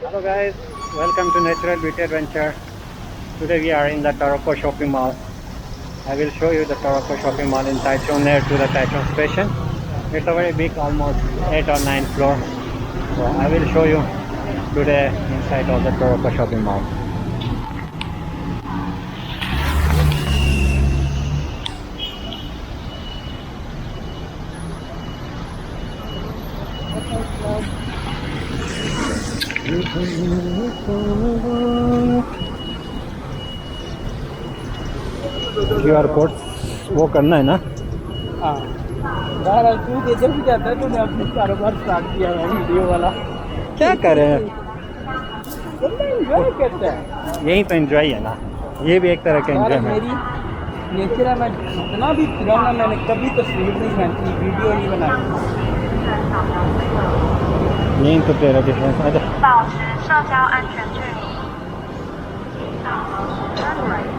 Hello guys, welcome to Natural Beauty Adventure. Today we are in the Taroko shopping mall. I will show you the Taroko shopping mall in Taichung near to the Taichung station. It's a very big, almost 8 or 9 floor. So I will show you today inside of the Taroko shopping mall. QR code वो करना है ना? हाँ यार तू इधर भी जाता है, तूने अपना कारोबार स्टार्ट किया है वीडियो वाला। क्या करें, एंजॉय करता है यहीं पे एंजॉय है ना, ये भी एक तरह का यार। एंजॉयमेंट। मेरी नेचर है, मैं जितना भी फिरा ना, मैंने कभी तस्वीर नहीं खींची, वीडियो नहीं बनाई। यहीं तो तेरा डिफरेंस आ जा। 保持社交安全距离。Turn right.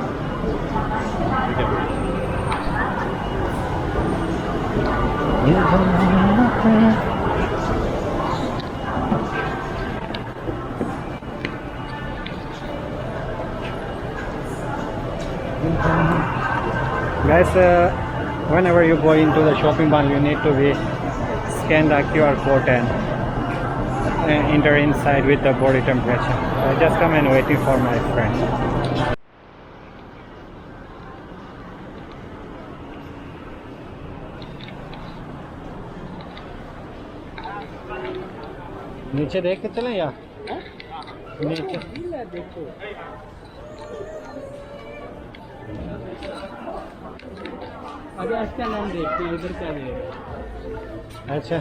Guys, whenever you go into the shopping mall, you need to be scan the QR code and enter inside with the body temperature. I just come and waiting for my friend. नीचे देख के चले या नीचे? देखो अभी अच्छा नाम देखते हैं, इधर क्या देगा। अच्छा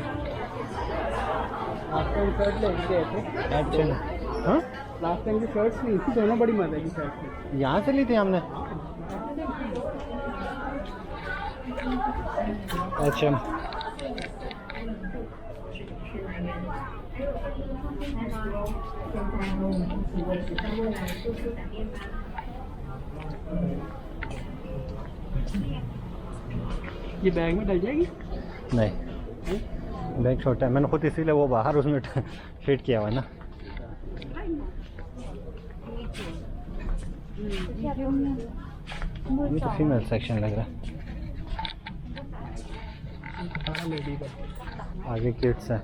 लास्ट टाइम शर्ट लेके गए थे। अच्छा, हाँ लास्ट टाइम की शर्ट्स नहीं थी, दोनों बड़ी मजा की शर्ट थी। यहाँ से ली थी हमने। अच्छा ये बैग में डल जाएगी? नहीं, बैग छोटा है, मैंने खुद इसीलिए वो बाहर उसमें फिट किया हुआ है ना। ये तो फीमेल सेक्शन लग रहा है, आगे किड्स है।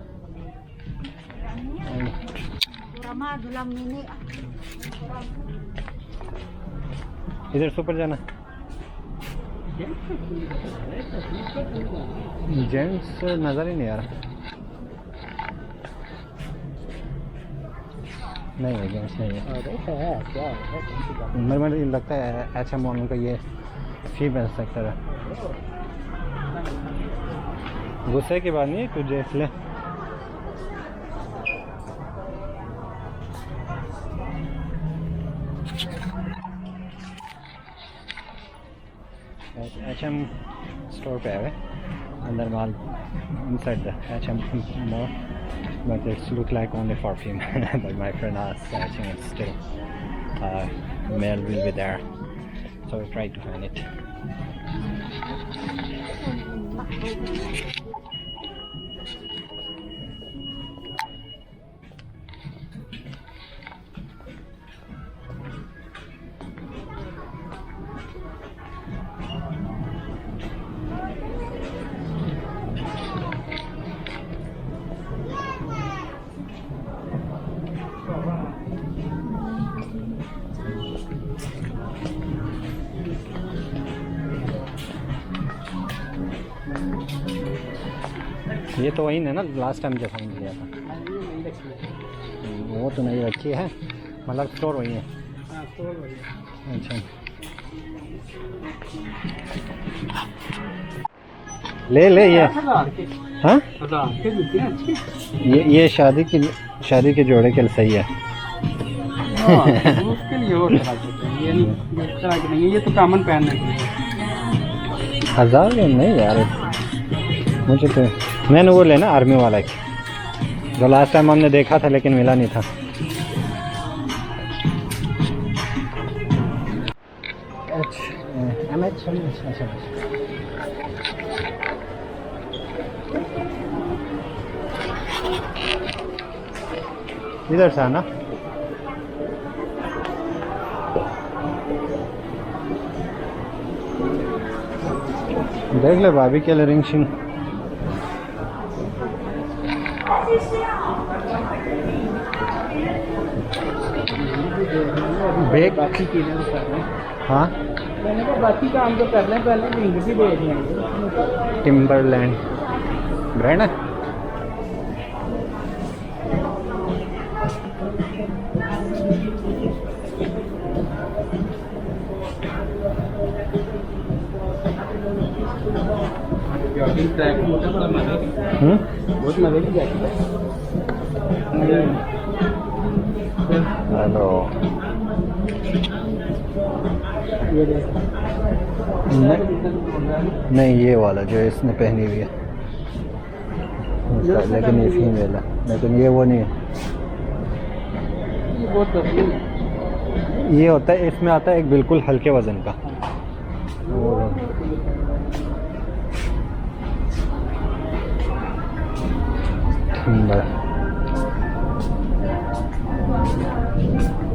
इधर सुपर जाना, जेंट्स नज़र ही नहीं आ रहा। नहीं है, जेंट्स नहीं है। मेरे लगता है अच्छा मॉडल का ये फीमेल सेक्टर है। गुस्से की बात नहीं है, तू देख ले। HM store पे है अंदर माल, inside the HM mall, but it look like only for female. But my friend asked, I think it's still male will be there, so we try to find it. ये तो वही है ना, last time जब हमने लिया था। वो तो नहीं रखी है, मतलब स्टोर वही है। अच्छा, ले ले ये। हाँ, ये शादी के जोड़े के लिए सही है। उसके लिए और ये नहीं, ये तो कॉमन पहनने के लिए। 1000 नहीं यार, मुझे तो मैंने वो लेना आर्मी वाला की, जो लास्ट टाइम हमने देखा था लेकिन मिला नहीं था। इधर से आना। देख ले भाभी के लिए रिंग शिंग। बेक बाकी चीज़ें तो कर रहे हैं। हाँ, मैंने कहा बाकी काम तो कर लें, पहले रिंग भी देख लेंगे। टिम्बरलैंड ब्रांड है। जॉगिंग ट्रैक होता है, बड़ा मज़े की, बहुत मज़े की जैकेट है। हेलो, ये देख, नहीं ये वाला जो इसने पहनी हुई है उसका, लेकिन ये फीमेल है, लेकिन ये वो नहीं है। ये बहुत तस्वीर है। ये होता है, इसमें आता है एक बिल्कुल हल्के वजन का।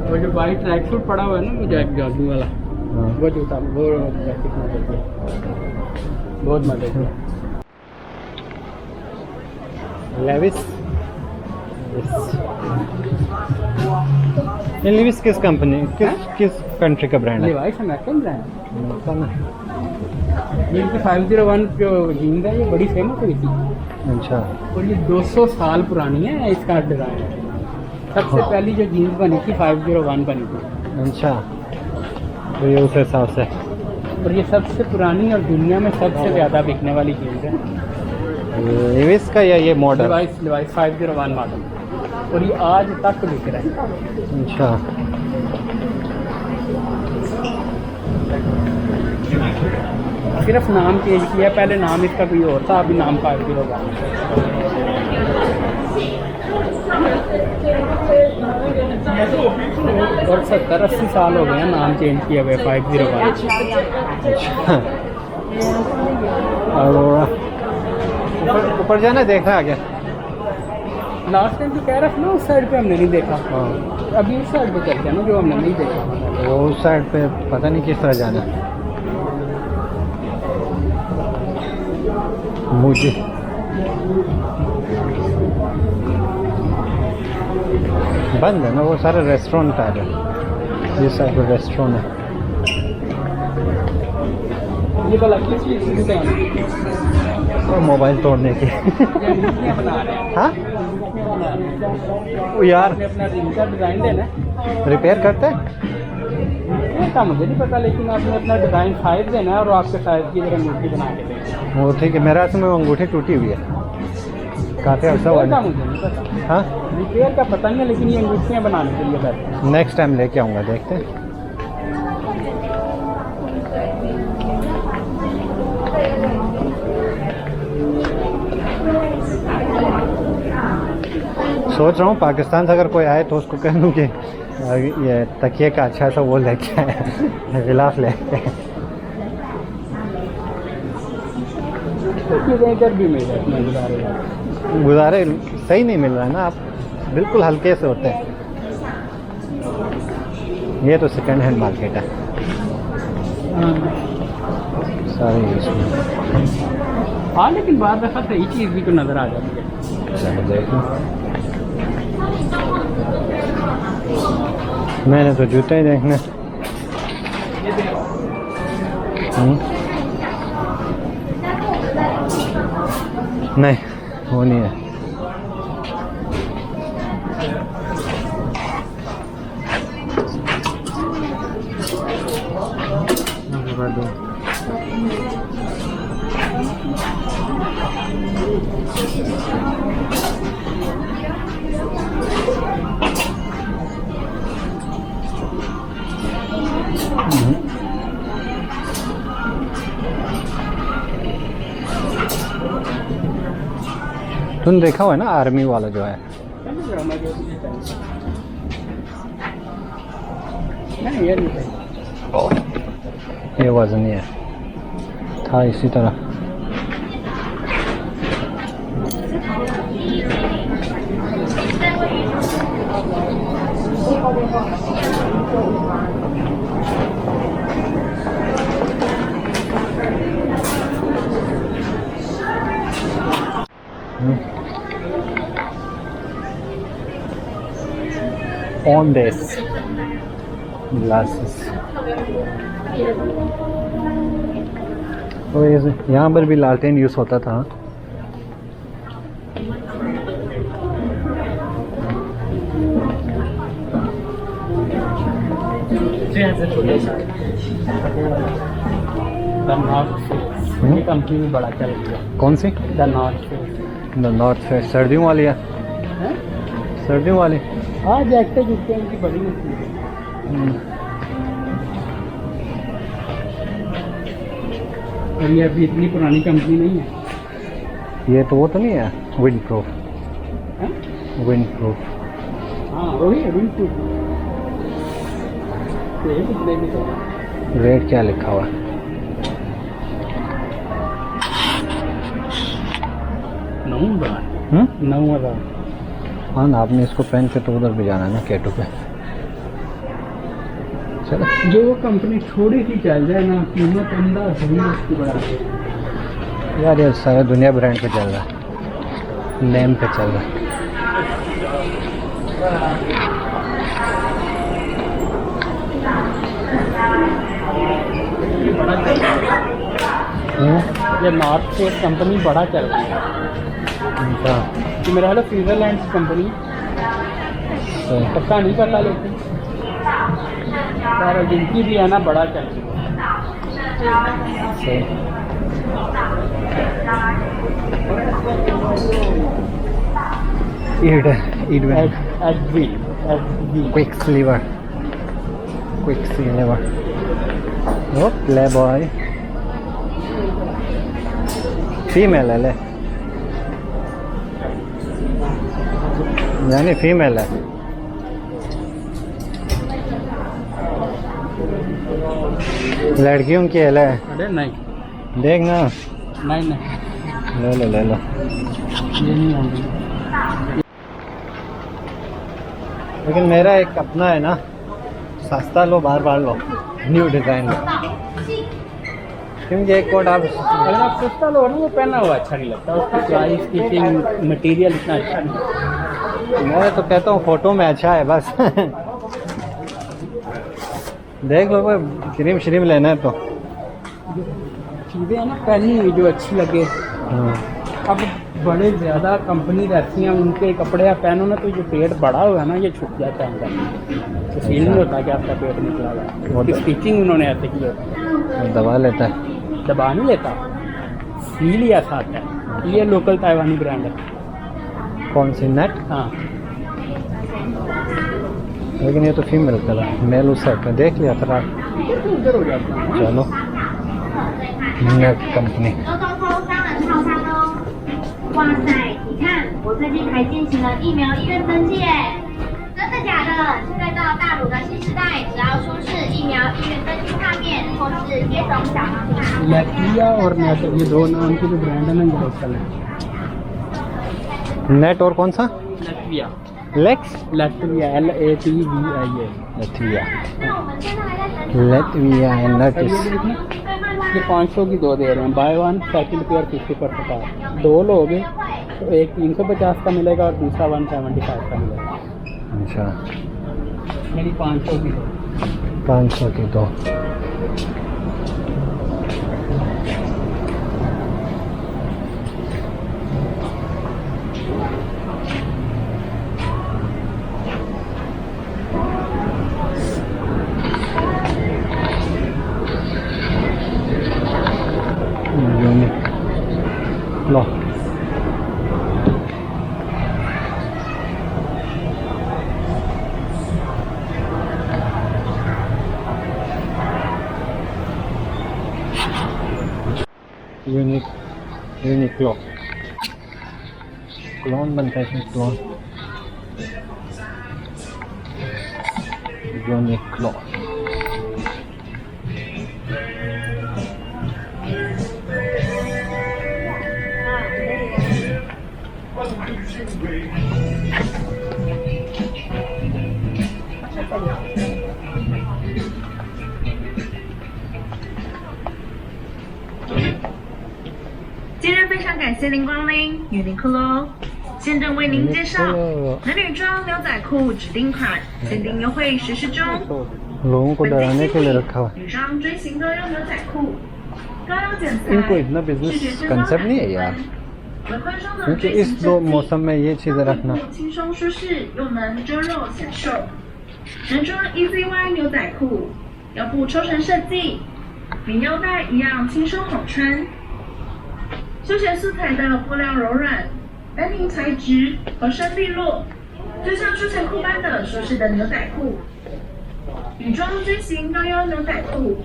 और जो वाइट ट्रैक सूट पड़ा हुआ है ना, वो जॉगिंग वाला, वो जूता, वो जैकेट में देखिए, बहुत मज़े की। लेविस, ये लेविस किस कंपनी, किस कंट्री का ब्रांड है? Levi's American brand. ये 501 जो जीन्स है, ये बड़ी फेमस हुई थी। अच्छा, और ये 200 साल पुरानी है इसका डिज़ाइन। सबसे पहली जो जीन्स बनी थी 501 बनी थी। अच्छा, तो ये उस हिसाब से। और ये सबसे पुरानी और दुनिया में सबसे ज़्यादा बिकने वाली जीन्स है। लेविस का या ये मॉडल? लेवाइस 501 मॉडल, और ये आज तक बिक रहा है। अच्छा, सिर्फ नाम चेंज किया, पहले नाम इसका कोई और था, अभी नाम 501। और 70-80 साल हो गए हैं नाम चेंज किए हुए 501। ऊपर जाना है, देखना आगे। लास्ट टाइम तो कह रहा था ना, उस साइड पे हमने नहीं देखा। अभी उस साइड पे चलते हैं ना, जो हमने नहीं देखा। वो उस साइड पे पता नहीं किस तरह जाना है। मुझे बंद है ना, वो सारे रेस्टोरेंट आ गए। ये साइड पे रेस्टोरेंट है। ये तो लगती है और मोबाइल तोड़ने की। बना रहे हैं। हाँ वो यार, आपने अपना रिंग का डिज़ाइन देना है। रिपेयर करते हैं। ये का मुझे नहीं पता, लेकिन आपने अपना डिज़ाइन साइज देना है और आपके साइज की तरह अंगूठी बना के देना। वो ठीक है, मेरा हाथ में वो अंगूठी टूटी हुई है, काफ़ी अर्सा हुआ रिपेयर का है। मुझे नहीं पता, हाँ, रिपेयर का पता नहीं है, लेकिन ये अंगूठियाँ बनाने के लिए बैठे हैं। नेक्स्ट टाइम लेके आऊँगा, देखते हैं। सोच रहा हूँ पाकिस्तान से अगर कोई आए तो उसको कह दूँ कि ये तकिए का अच्छा सा वो लेके आए, गिलाफ लेके आए। चीज़ें इधर भी मिल जाती हैं गुजारे सही नहीं मिल रहा है ना, आप बिल्कुल हल्के से होते हैं। ये तो सेकंड हैंड मार्केट है सारी इसमें। हाँ, लेकिन बाद दफ़ा सही चीज़ भी तो नज़र आ जाती है। चलो देखो, मैंने तो जूते ही देखने। नहीं, वो नहीं है। तुमने देखा हुआ है ना आर्मी वाला जो है? नहीं, ये नहीं सही। ये वजन ही है, था इसी तरह। Ondes glasses. तो यहाँ पर भी लालटेन यूज़ होता था. ये कंपनी में बड़ा चल गया. कौन सी? The North the North Face. सर्दियों वाली है. सर्दियों वाली. हाँ जैकेटें जुटते हैं उनकी बड़ी होती है. और ये अभी इतनी पुरानी कंपनी नहीं है. ये तो वो तो नहीं है विंड प्रूफ. हाँ? Wind proof. हाँ वही है विंड प्रूफ. कितने में तो रेट क्या लिखा हुआ है? 9,000. हाँ ना, आपने इसको पहन के तो उधर भी जाना है ना, केटू पे. चलो. जो वो कंपनी थोड़ी सी चल जाए ना, कीमत अंदर सही उसकी बढ़ा. यार ये सारा दुनिया ब्रांड पे चल रहा है. लेम पे चल रहा है. ये नॉर्थ से कंपनी बड़ा चल रही है. अच्छा. कि मेरा हाल स्विट्जरलैंड की कंपनी पक्का नहीं पता, लेकिन और जिनकी भी है ना बड़ा चल रही है. Quicksilver. Oh, playboy. फीमेल है ले. यानी फीमेल है. लड़कियों की है ले. अरे नहीं देख ना. नहीं ले लो. ये नहीं होंगी. लेकिन मेरा एक अपना है ना, सस्ता लो बार लो, न्यू डिज़ाइन लो. क्योंकि एक कोट आप अगर आप सस्ता लो ना, वो पहना हुआ अच्छा नहीं लगता. उसकी प्राइस स्टिचिंग मटेरियल इतना अच्छा नहीं. मैं तो कहता हूँ फोटो में अच्छा है बस. देख लो, कोई क्रीम लेना है तो चीज़ें हैं ना पहनी हुई जो अच्छी लगे. अब बड़े ज़्यादा कंपनी रहती हैं, उनके कपड़े आप पहनो ना तो जो पेट बड़ा हुआ है ना ये छुप जाता है अंदर. तो फील नहीं होता कि आपका पेट निकला हुआ है. वो तो- स्टिचिंग उन्होंने ऐसे की होती है. दबा लेता है. दबा नहीं लेता, फील ही ऐसा आता है. ये लोकल ताइवानी ब्रांड है. कौन सी? नेट. हाँ लेकिन ये तो फीमेल कलर, मेल उस साइड में देख लिया था. उधर हो जाता है. चलो. Net company. 哇塞，你看，我最近还进行了疫苗医院登记耶！真的假的？现在到大陆的新时代，只要出示疫苗医院登记画面或是接种小黄卡。 लैटविया और नेट, ये दो नाम के जो ब्रांड है ना ये लोकल है. नेट और कौन सा? लैटविया. लेक्स. Latvia LATVIA. Latvia. Latvia and ये नटिस. देखना, ये 500 की दो दे रहे हैं. Buy one second pair 50% off. दो लोगे तो एक 350 का मिलेगा और दूसरा 175 का मिलेगा. अच्छा. मेरी 500 की दो. 500 की दो. यूनिक. लो. यूनिक्लो. क्लोन बनता है इसमें. क्लोन. यूनिक्लो.今日非常感谢您光临 Uniqlo，现正为您介绍男女装牛仔裤指定款，限定优惠实施中。 लोगों को 本 डराने 季 के लिए 新 रखा हुआ 品，女装锥形高腰牛仔裤，高腰剪裁， इनको इतना बिजनेस कंसेप्ट नहीं है यार 为宽松的 क्योंकि 锥 इस 形 दो 设计， मौसम में ये चीज़ें 让 रखना 臀部轻松舒适，又能遮肉显瘦。男装 EZY 牛仔裤，腰部抽绳设计，连腰带一样轻松好穿。休闲素材的布料柔软，丹宁材质，合身利落，就像休闲裤般的舒适的牛仔裤。女装锥形高腰牛仔裤，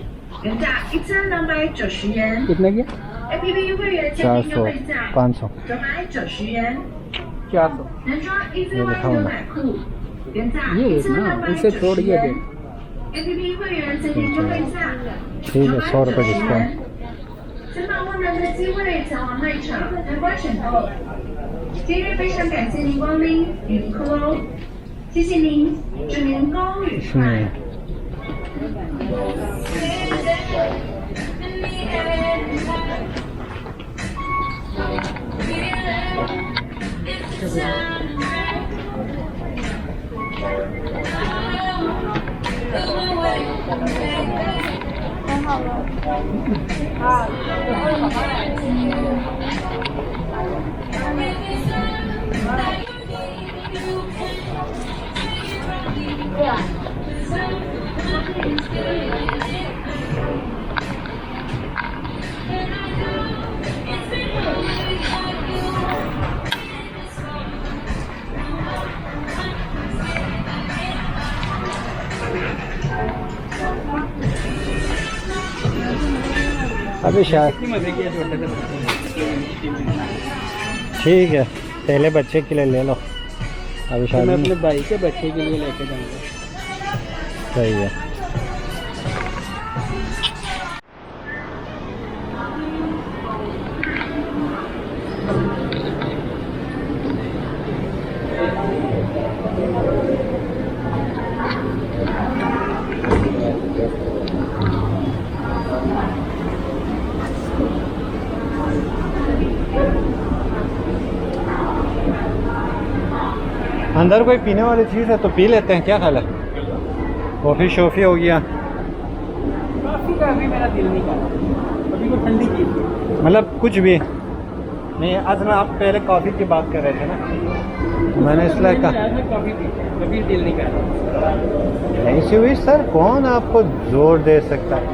原价1290元 कितने की ，APP 会员限定优惠价500 990元。 400男装 EZY 牛仔裤，原价ये देखना इसे छोड़ 1290 ये 元 देख ，APP 会员限定优惠价ठीक है 100 रुपये 990 डिस्काउंट 元。前往万能的机会前往卖场参观选购。今日非常感谢您光临女仆哦，谢谢您，祝您购物愉快。 इसमें अभी शायद मजे किया छोटे से बच्चे ठीक है पहले बच्चे के लिए ले लो अभी तो शायद मैं नहीं। अपने भाई के बच्चे के लिए लेके जाऊंगा सही है अंदर कोई पीने वाली चीज़ है तो पी लेते हैं क्या ख्याल है कॉफ़ी शॉफ़ी हो गया काफ़ी का अभी मेरा दिल नहीं कर रहा अभी को ठंडी चीज़ मतलब कुछ भी नहीं आज ना आप पहले कॉफ़ी की बात कर रहे थे ना मैंने इसलिए कहा कॉफ़ी पी कभी दिल नहीं कर रहा ऐसी हुई सर कौन आपको जोर दे सकता है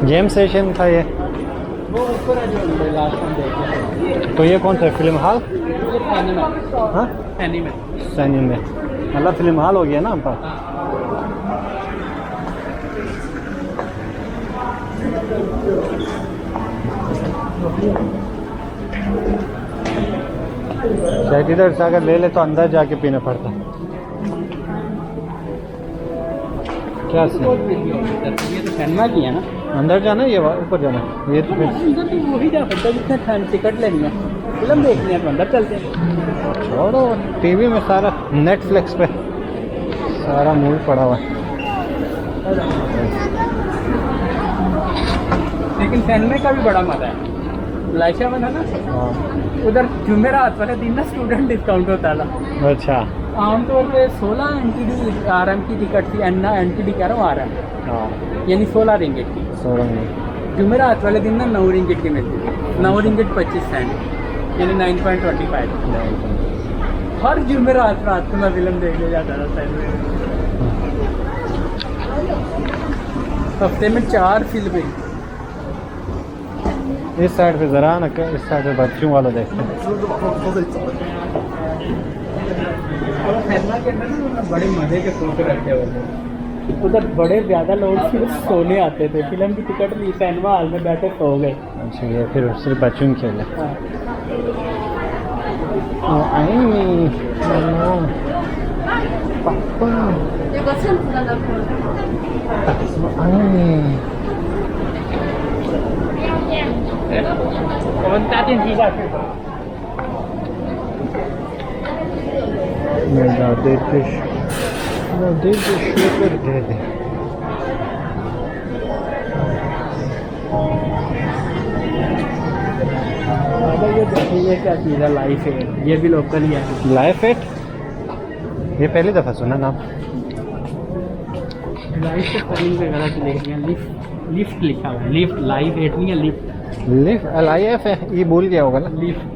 गेम सेशन था ये वो ऊपर है जो लास्ट में देखे तो ये कौन सा फिल्म हॉल ये पानी में हाँ पानी में सैनी में मतलब फिल्म हॉल हो गया ना आपका शायद इधर से अगर ले ले तो अंदर जाके पीना पड़ता क्या सीन ये तो सिनेमा की है ना अंदर जाना है या ऊपर जाना है? ये तो फिर अंदर तो वही जा सकता है जिसने ठंड टिकट लेनी है फिल्म देखनी है तो अंदर चलते हैं छोड़ो टीवी में सारा नेटफ्लिक्स पे सारा मूवी पड़ा हुआ है लेकिन सिनेमा का भी बड़ा मजा है लाइशा में था ना हाँ उधर जुमेरात वाले दिन ना स्टूडेंट डिस्काउंट होता था अच्छा आमतौर पे 16 एनटीडी आरएम की टिकट थी एनना एनटीडी कह रहा हूँ आरएम हाँ यानी 16 रिंगिट की सोलह में जुमेरात वाले दिन ना 9 रिंगिट की मिलती थी 9 रिंगिट 25 सेंट यानी 9.25 हर जुमेरात रात को मैं फिल्म देखने जाता था सिनेमा हफ्ते में 4 फिल्में इस साइड पे जरा ना इस साइड पे बच्चों वाला देखते हैं और सिनेमा के अंदर ना बड़े मजे के फोटो रखे हुए थे उधर बड़े ज़्यादा लोग सिर्फ सोने आते थे फिल्म की टिकट ली सिनेमा हॉल में बैठे सो गए अच्छा ये फिर सिर्फ बच्चों के लिए हाँ। पापा कौन सा दिन जी जाते मेरा दिल शुक्र दे दे अगर ये देखिए ये क्या चीज़ है, लाइफ है, ये भी लोकल ही है। लाइफ एट, ये पहली दफ़ा सुना नाम। लाइफ के स्पेलिंग पे गलत लिख दिया, लिफ्ट लिफ्ट लिखा हुआ है, लिफ्ट, लाइफ एट नहीं है, लिफ्ट लिफ LIF है, ये भूल गया होगा ना। लिफ्ट।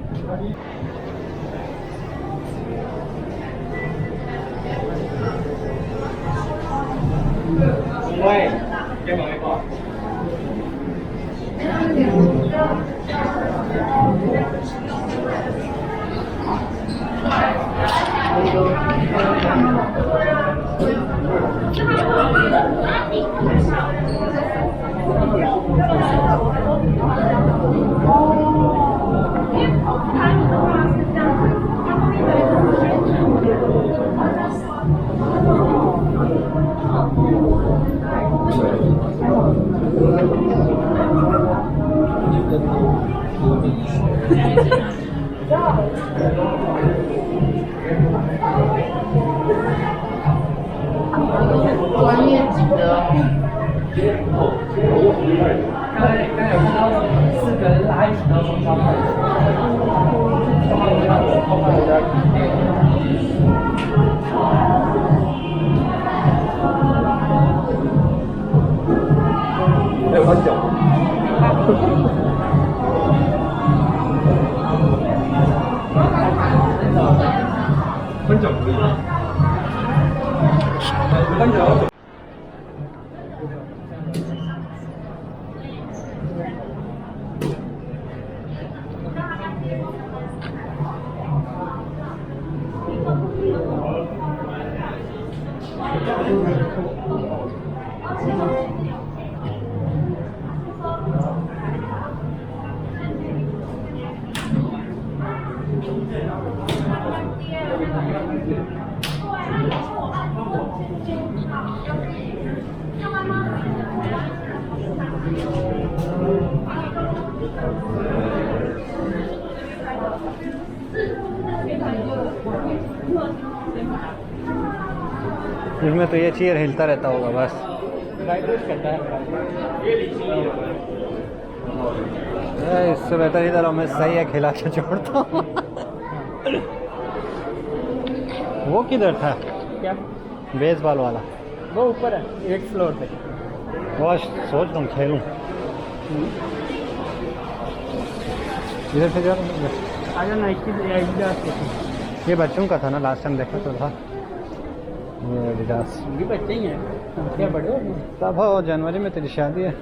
इसमें तो ये चेयर हिलता रहता होगा बस। वाइब्रेट करता है। इससे बेहतर इधर मैं सही है खिला के छोड़ता हूँ। वो किधर था क्या? बेसबॉल वाला? वो ऊपर है, 8 फ्लोर पे। वो सोच रहा हूँ खेलूँ। इधर से जा आजा नाइकी ये बच्चों का था ना, लास्ट टाइम देखा तो था। ये एडिडास भी बच्चे ही हैं, क्या बड़े हो गए? तब हो जनवरी में तेरी शादी है।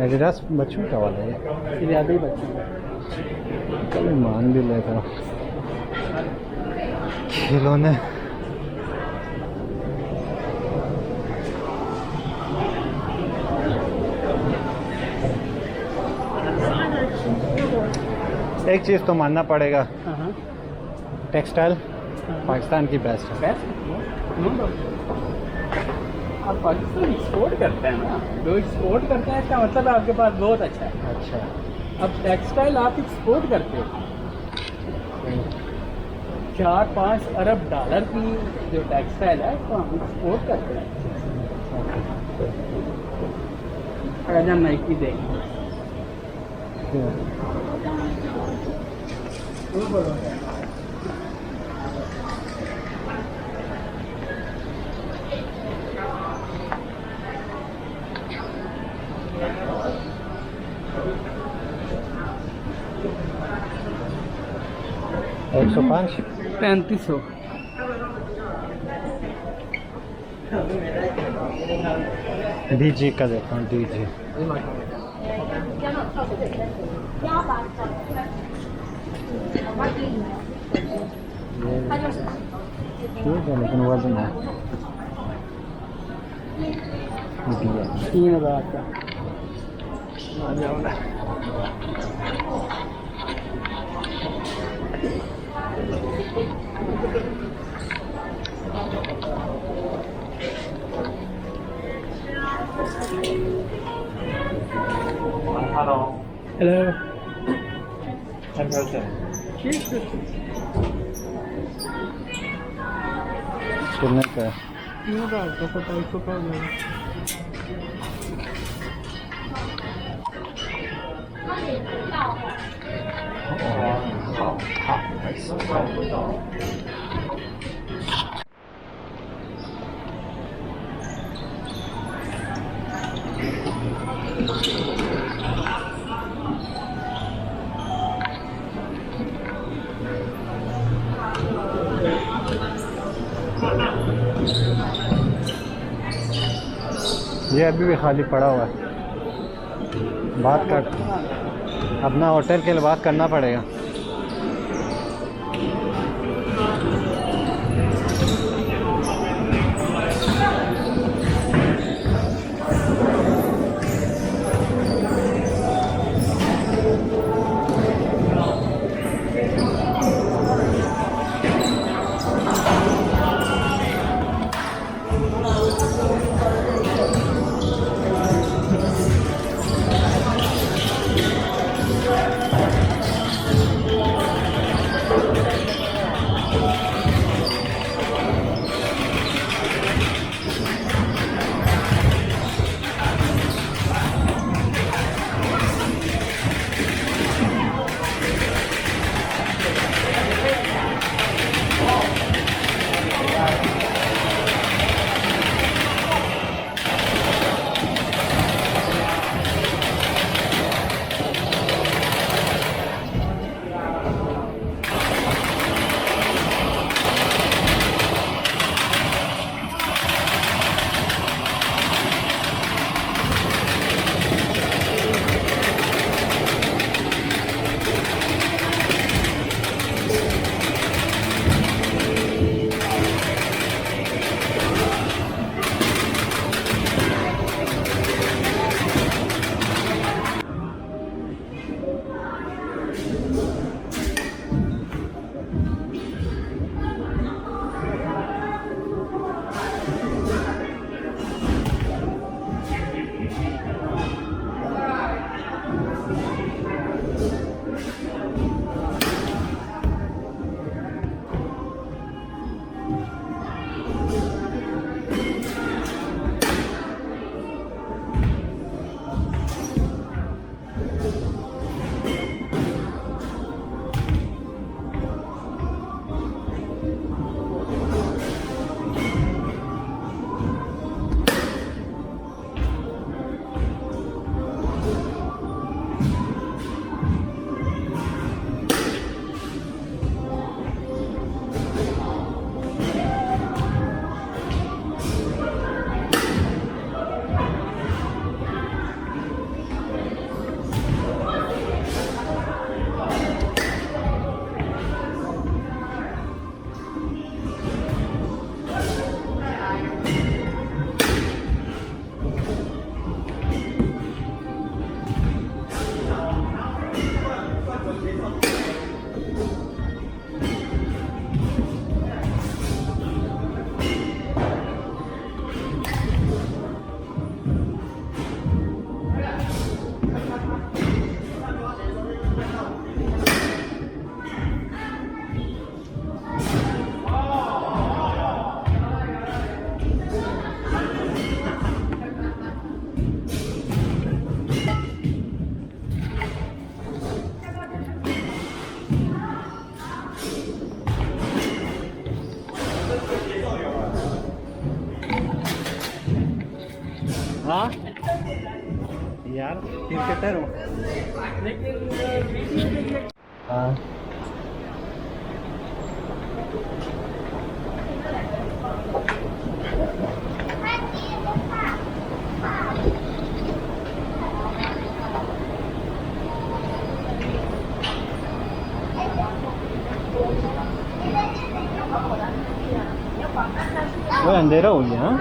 एडिडास बच्चों का वाला है, फिर ज़्यादा ही बच्चे हैं। कल मान भी लेता खिलौने। एक चीज़ तो मानना पड़ेगा, टेक्सटाइल पाकिस्तान की बेस्ट है। आप पाकिस्तान एक्सपोर्ट करते हैं ना, जो एक्सपोर्ट करते हैं इसका मतलब है आपके पास बहुत अच्छा है। अच्छा, अब टेक्सटाइल आप एक्सपोर्ट करते हो, 4-5 अरब डॉलर की जो टेक्सटाइल है तो हम एक्सपोर्ट करते हैं। राजा नाइकी देंगे वो बोलो। 105 3500 DG का देखता हूँ। DG ठीक है लेकिन वजन है 3000 का। आ जाओ ना। हेलो। Hello sir. कितने का है? ये बात तो 2700 का हो जाएगा। ये अभी भी खाली पड़ा हुआ है। बात कर, अपना होटल के लिए बात करना पड़ेगा। हाँ यार क्रिकेटर हूँ। हाँ वो अंधेरा हो गया। हाँ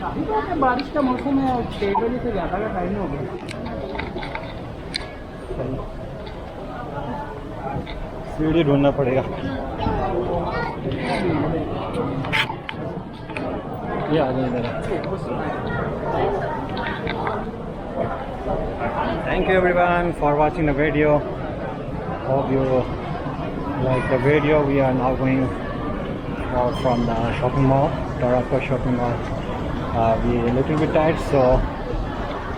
अभी तो बारिश का मौसम है, 6 बजे से ज़्यादा का टाइम हो गया। सीढ़ी ढूंढना पड़ेगा। ये आ गए इधर। Thank you everyone for watching the video. Hope you like the video, we are now going out from the shopping mall, Tarako shopping mall. We a little bit tired, so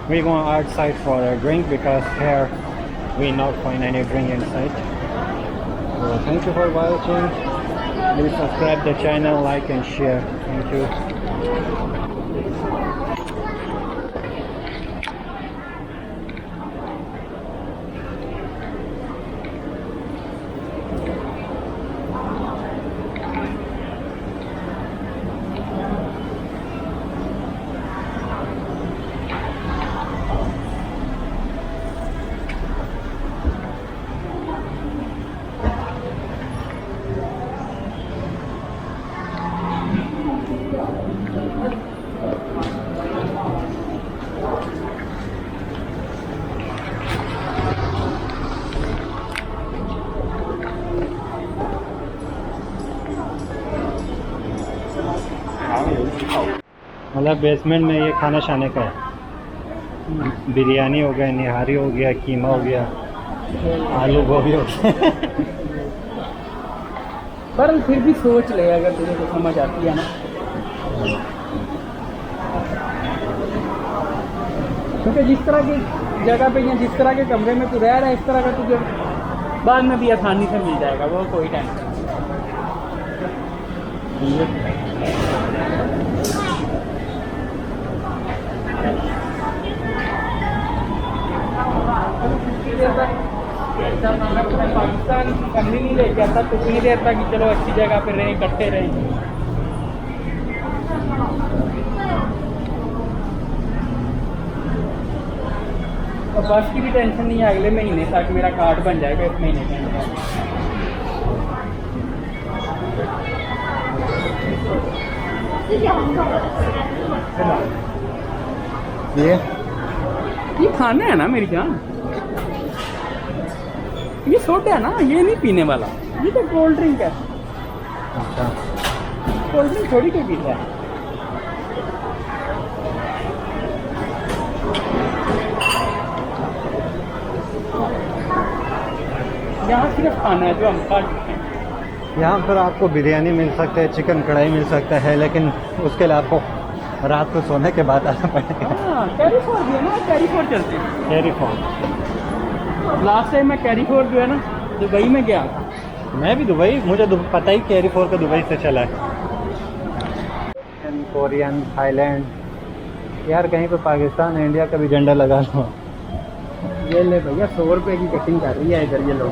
we going outside for a drink because here we not find any drink inside. So thank you for watching. Please subscribe the channel, like and share. Thank you. मतलब basement में ये खाना शाने का है। बिरयानी हो गया, निहारी हो गया, कीमा हो गया, आलू गोभी हो गया। पर फिर भी सोच ले, अगर तुझे को समझ आती है ना। क्योंकि जिस तरह की जगह पे या जिस तरह के कमरे में तू रह रहा है, इस तरह का तुझे बाद में भी आसानी से मिल जाएगा, वो कोई टेंशन नहीं। पाकिस्तान कभी नहीं लेके आता तो इतनी देर तक कि चलो अच्छी जगह पे रहें, इकट्ठे रहें। और बस की भी टेंशन नहीं है अगले महीने तक, मेरा कार्ड बन जाएगा इस महीने के अंदर। ये खाना है ना मेरी जान, ये सोडा है ना, ये नहीं पीने वाला, ये तो कोल्ड ड्रिंक है। अच्छा, कोल्ड ड्रिंक थोड़ी कोई पीता है। यहाँ सिर्फ खाना है जो हम खा सकते हैं। यहाँ पर आपको बिरयानी मिल सकता है, चिकन कढ़ाई मिल सकता है, लेकिन उसके लिए आपको रात को सोने के बाद आना पड़ेगा। हाँ, कैरी फोर भी है ना, कैरी फोर चलते हैं। कैरी फॉर्म, लास्ट टाइम मैं कैरी फोर जो है ना दुबई में गया था। मैं भी दुबई, मुझे पता ही कैरी फोर का दुबई से चला है। कोरियन, थाईलैंड, यार कहीं पे पाकिस्तान इंडिया का भी झंडा लगा लो। ये ले भैया 100 रुपये की कटिंग कर रही है इधर ये लोग।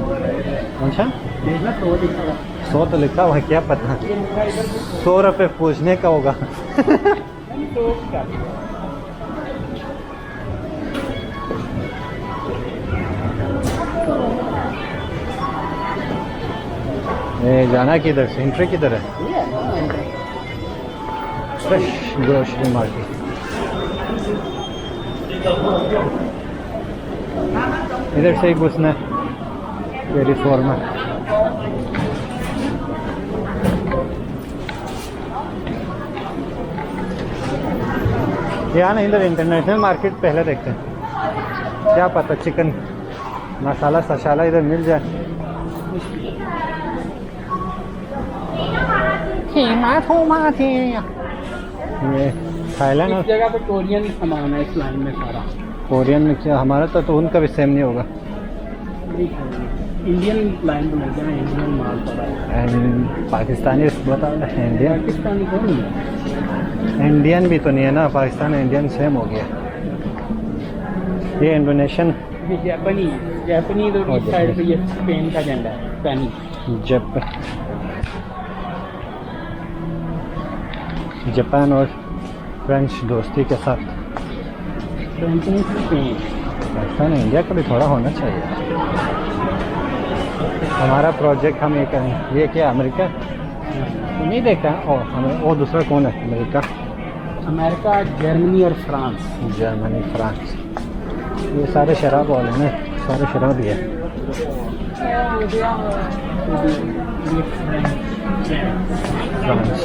अच्छा, देखना 100 लिखा हुआ। 100 तो लिखा हुआ है, क्या पता ये लिखा है इधर 100 रुपये पूछने का होगा। 100 का। ये जाना किधर से, एंट्री किधर है? Fresh grocery market. इधर से ही घुसना है कैरी फोर में। यहाँ ना इधर इंटरनेशनल मार्केट पहले देखते हैं, क्या पता चिकन मसाला सशाला इधर मिल जाए। ये थाईलैंड इस और जगह पे कोरियन सामान है इस लाइन में सारा। कोरियन में क्या, हमारा तो उनका भी सेम नहीं होगा। इंडियन लाइन में लग जाए, इंडियन माल पड़ा है। एंड पाकिस्तानी बता रहे हैं, इंडियन पाकिस्तानी तो नहीं है। इंडियन भी तो नहीं है ना, पाकिस्तान इंडियन सेम हो गया। ये इंडोनेशियन, ये जापानीज और इस साइड पे ये स्पेन का झंडा है, जापान और फ्रेंच दोस्ती के साथ। पाकिस्तान इंडिया का भी थोड़ा होना चाहिए। हमारा प्रोजेक्ट हम ये करें। ये क्या अमेरिका नहीं देखा? और हमें वो दूसरा कौन है? अमेरिका, जर्मनी और फ्रांस। जर्मनी, फ्रांस, ये सारे शराब वाले हैं, सारे शराब ही है। फ्रांस,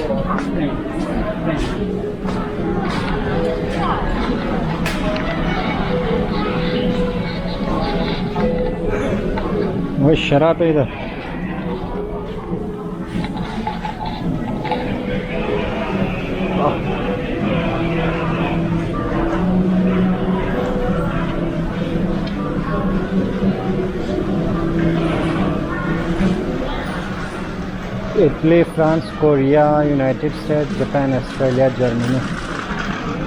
वो शराब है इधर। Italy, France, Korea, United states, Japan, Australia, Germany,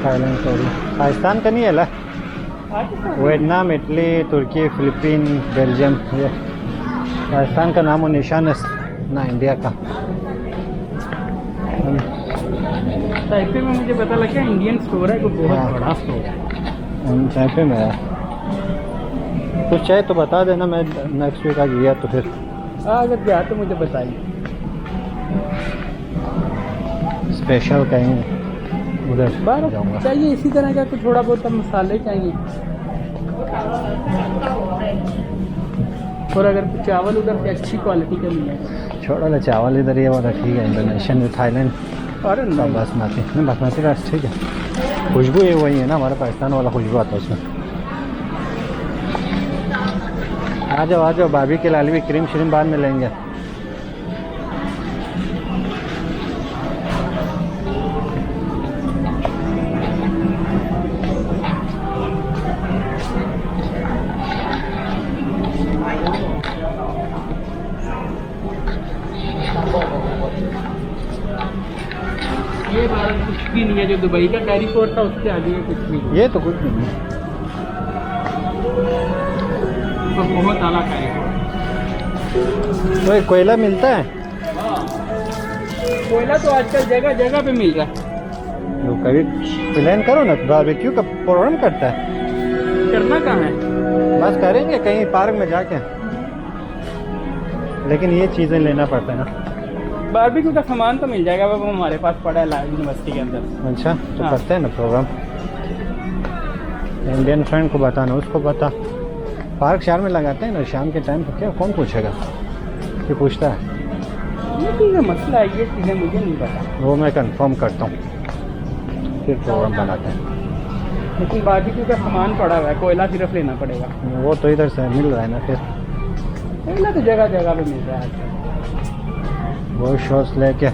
Thailand, Korea. Pakistan का नहीं है ला? वियतनाम, इटली, तुर्की, फिलीपीन, बेल्जियम। ये पाकिस्तान का नाम और निशान है ना इंडिया का। ताइपे में मुझे पता लगा इंडियन स्टोर है, कोई बहुत हाँ। बड़ा स्टोर है। ताइपे में है। कुछ चाहे तो बता देना, मैं नेक्स्ट वीक आ गया तो फिर अगर गया तो मुझे बताइए। स्पेशल कहीं उधर बाहर जाऊँगा। चाहिए इसी तरह का कुछ थोड़ा बहुत मसाले चाहिए। और अगर कुछ चावल उधर से अच्छी क्वालिटी का मिलेगा। छोड़ा ले चावल इधर ये वाला ठीक है। इंडोनेशियन में थाईलैंड और का बासमती नहीं, बासमती राइस ठीक है। खुशबू ये वही है ना, हमारा पाकिस्तान वाला खुशबू आता है उसमें। आ जाओ भाभी के लाल भी क्रीम श्रीम बाद में लेंगे। ये भारत कुछ भी नहीं है, जो दुबई का कैरी फोर्ट था उसके आगे ये कुछ भी नहीं। ये तो कुछ नहीं है। तो बहुत आला कैरी फोर्ट। वही कोयला मिलता है कोयला तो आजकल जगह जगह पे मिल रहा है। तो कभी प्लान करो ना, बारबेक्यू का प्रोग्राम करता है। करना कहाँ है? बस करेंगे कहीं पार्क में जाके, लेकिन ये चीज़ें लेना पड़ता है ना। बारबेक्यू का सामान तो मिल जाएगा, वो हमारे पास पड़ा है लाइव यूनिवर्सिटी के अंदर। अच्छा तो हाँ। करते हैं ना प्रोग्राम। इंडियन फ्रेंड को बताना, उसको बता। पार्क शहर में लगाते हैं ना शाम के टाइम पे, क्या कौन पूछेगा? कि पूछता है? ये चीज़ें मसला है, ये चीज़ें मुझे नहीं पता। वो मैं कंफर्म करता हूँ, फिर प्रोग्राम बनाते हैं। लेकिन बारबेक्यू का सामान पड़ा हुआ है, कोयला सिर्फ लेना पड़ेगा। वो तो इधर से मिल रहा है ना फिर। कोयला तो जगह जगह पे मिल रहा है आजकल। वो शॉस लेके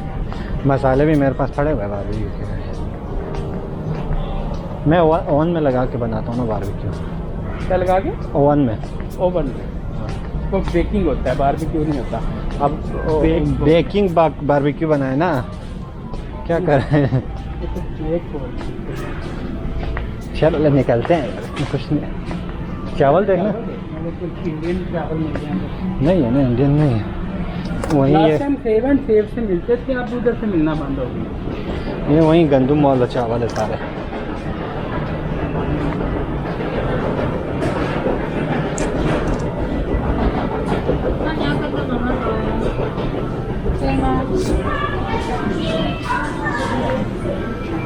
मसाले भी मेरे पास पड़े हुए हैं बारबेक्यू के। मैं ओवन में लगा के बनाता हूँ ना बारबेक्यू। क्या लगा के? ओवन में। ओवन में वो बेकिंग होता है, बारबेक्यू नहीं होता। अब बेकिंग बारबेक्यू बनाए ना, क्या करें? चलो निकलते हैं यार, कुछ नहीं। चावल देखना इंडियन चावल मिल जाएंगे। नहीं है ना, इंडियन नहीं है। वही लास्ट है टाइम सेव एंड सेव से मिलते थे, अब उधर से मिलना बंद हो गया। ये, वही गंदुम वाला चावल है सारे।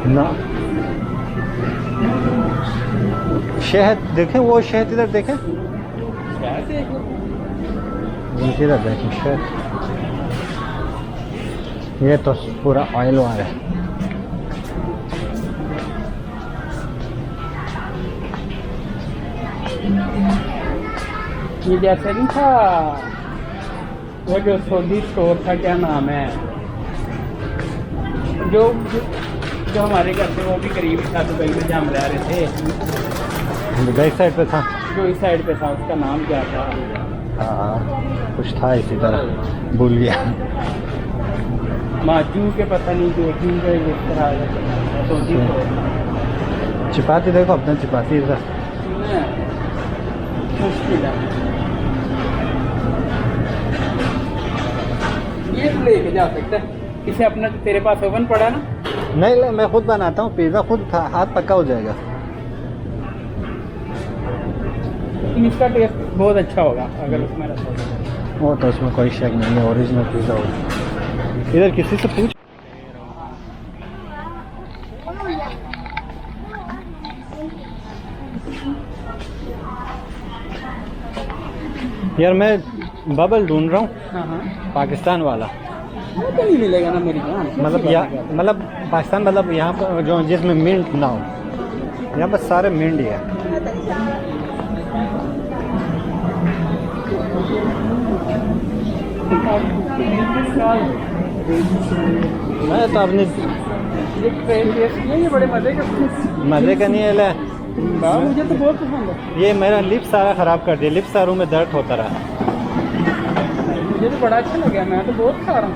ना शहद देखें, वो शहद इधर देखें, इधर देखें शहद। ये तो पूरा ऑयल वाला है। ये जैसे नहीं था वो जो सऊदी स्टोर था, क्या नाम है, जो जो हमारे घर से वो भी करीब था दुबई में, जहाँ हम रह रहे थे। बैक साइड पे था, जो इस साइड पे था, उसका नाम क्या था? हाँ कुछ था इसी तरह, भूल गया। माजू के पता नहीं, जो इस तरह सऊदी स्टोर। चिपाती देखो अपना, चिपाती इधर। मुश्किल है ये तो लेके जा सकता है इसे अपना। तेरे पास ओवन पड़ा ना? नहीं ले, मैं खुद बनाता हूँ पिज़्ज़ा, खुद हाथ पक्का हो जाएगा। लेकिन इसका टेस्ट बहुत अच्छा होगा अगर उसमें रखा होगा। वो तो उसमें कोई शक नहीं है, ओरिजिनल पिज़्ज़ा होगा। इधर किसी से पूछ। यार मैं बबल ढूंढ रहा हूँ, हाँ हाँ, पाकिस्तान वाला। वो तो नहीं मिलेगा ना मेरी जान। मतलब मतलब पाकिस्तान, मतलब यहाँ पर जो जिसमें मिंट ना हो, यहाँ पर सारे मिंट ही है। मैं तो अपनी ये ट्रेन टेस्ट किए, ये बड़े मज़े के। मज़े का नहीं है ले। मुझे तो बहुत पसंद है। ये मेरा लिप सारा ख़राब कर दिया, लिप सारों में दर्द होता रहा। मुझे तो बड़ा अच्छा लगा, मैं तो बहुत खा रहा हूँ।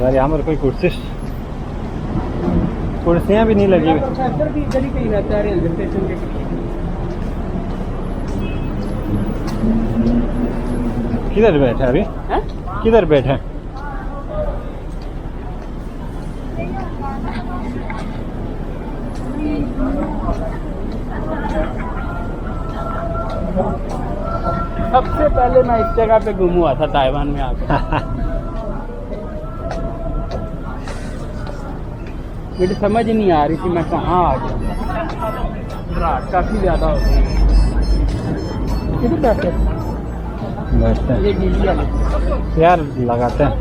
यार यहाँ पर कोई कुर्सियाँ भी नहीं लगी हुई। प्रोफेसर भी इधर ही कहीं रहता है, रेलवे स्टेशन के। किधर बैठे अभी? हैं? किधर बैठे? सबसे पहले मैं इस जगह पे घूम हुआ था ताइवान में आकर। मुझे समझ नहीं आ रही थी मैं कहाँ आ गया। रात काफ़ी ज़्यादा हो गई। किधर बैठे? बैठते हैं ये गीली वाली यार, लगाते हैं।